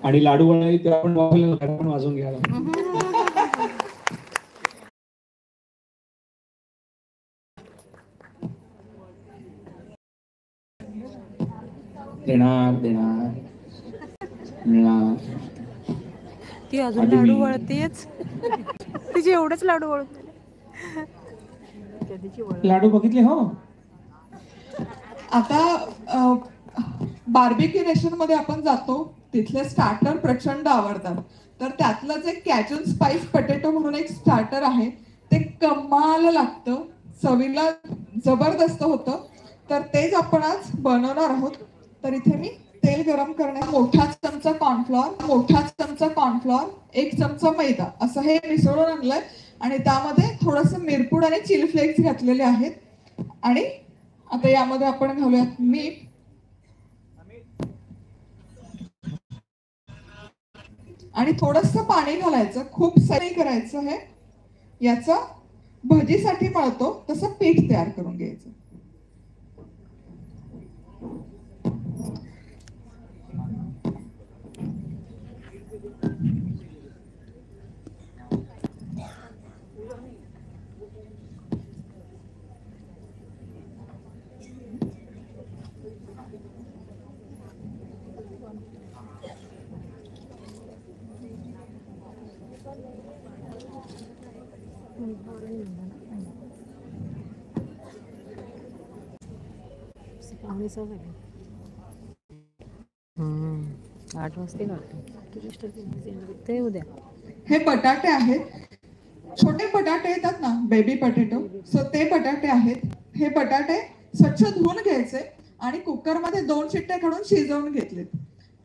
आणि लाडू वळी ते आपण वाजवून घ्यायला. देणार देणार मिळणार. ती अजून लाडू वळतेच. तिचे एवढेच लाडू वळत. लाडू बघितले हो. आता बार्बिक्यू रेस्टॉरंट मध्ये आपण जातो, तिथले स्टार्टर प्रचंड आवडतात. तर त्यातलं जे कॅजन स्पाइस पोटॅटो म्हणून एक स्टार्टर आहे ते कमाल लागतं, चवीला जबरदस्त होतं. तर तेच आपण आज बनवणार आहोत. तर इथे मी तेल गरम करण्यात मोठा चमचा कॉर्नफ्लॉर, 1 चमचा मैदा असं हे मिसळून आणलंय आणि त्यामध्ये थोडंसं मिरपूड आणि चिली फ्लेक्स घातलेले आहेत. आणि आता यामध्ये आपण घालूयात मीठ आणि थोडंसं पाणी घालायचं, खूप सरी करायचं. हे याचं भजीसाठी मळतो तसं पीठ तयार करून घ्यायचं. आठ वाजते ते उद्या. हे बटाटे आहेत, छोटे बटाटे येतात ना, बेबी पोटॅटो. सो ते बटाटे आहेत. हे बटाटे स्वच्छ धुवून घ्यायचे आणि कुकर मध्ये 2 शिट्ट्या काढून शिजवून घेतलेत.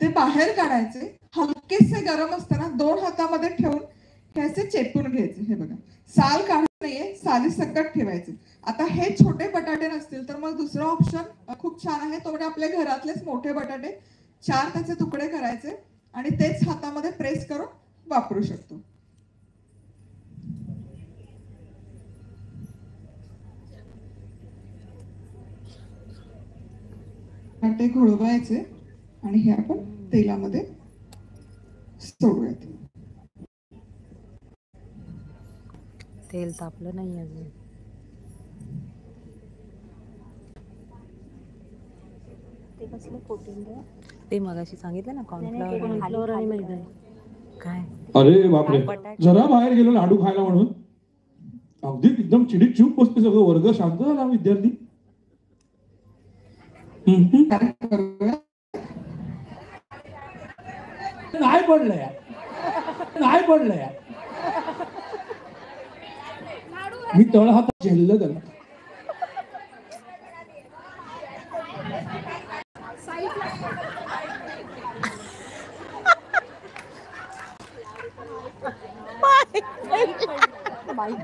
ते बाहेर काढायचे, हलकेसे गरम असताना 2 हातामध्ये ठेवून त्याचे चेपून घ्यायचे. हे बघा, साल काढत नाहीये, साली सकट ठेवायचे. आता हे छोटे बटाटे नसतील तर मग दुसरा ऑप्शन खूप छान आहे, तो म्हणजे आपल्या घरातलेच मोठे बटाटे 4 त्याचे तुकडे करायचे आणि तेच हातामध्ये प्रेस करून वापरू शकतो. बटाटे घोळवायचे आणि हे आपण तेलामध्ये सोडूयात. तेल तापलं नाही अजून. ते कसलं कोटिंग आहे? ते मगाशी सांगितलं ना, कॉर्नफ्लॉवर आणि मैदा. काय? अरे बापरे, जरा बाहेर गेलो लाडू खायला म्हणून अगदी एकदम चिडीक चूप बसते. सगळं वर्ग शांत झाला. विद्यार्थी नाही पडलंय, नाही पडलंय. मी तळ हात झेललं त्याला.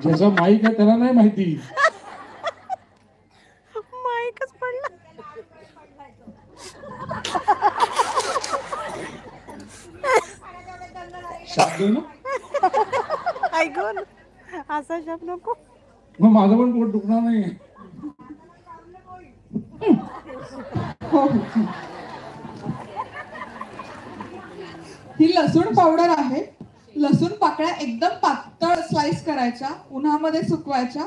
ज्याचा माईक आहे त्याला नाही माहिती. माईकच पडला. शब्द ऐकून असा शब्द नको. मग माझं पण पोट दुखणार नाही. ही लसूण पावडर आहे. लसूण पाकळ्या एकदम पातळ स्लाइस करायच्या, उन्हामध्ये सुकवायच्या.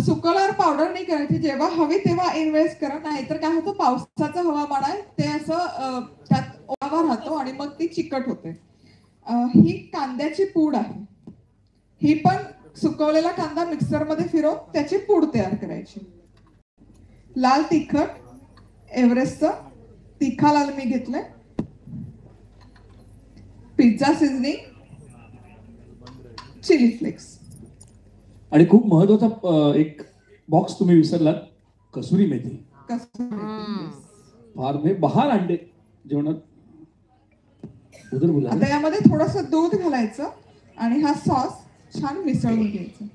सुकवल्यावर पावडर नाही करायची, जेव्हा हवी तेव्हा इन्व्हेस्ट करा, नाहीतर काय होतं, पावसाचं हवामान आहे ते असं त्यात ओलावा राहतो आणि मग ती चिकट होते. ही कांद्याची पूड आहे. ही पण सुकवलेला कांदा मिक्सर मध्ये फिरवून त्याची पूड तयार करायची. लाल तिखट, एव्हरेस्टचं तिखा लाल मी घेतलंय. पिझ्झा सीझनिंग, चिली फ्लेक्स आणि खूप महत्वाचा एक बॉक्स तुम्ही विसरलात, कसुरी मेथी. फार नाही, बहार अंडे जेवणात. आता यामध्ये थोडंसं दूध घालायचं आणि हा सॉस छान मिसळून घ्यायचा.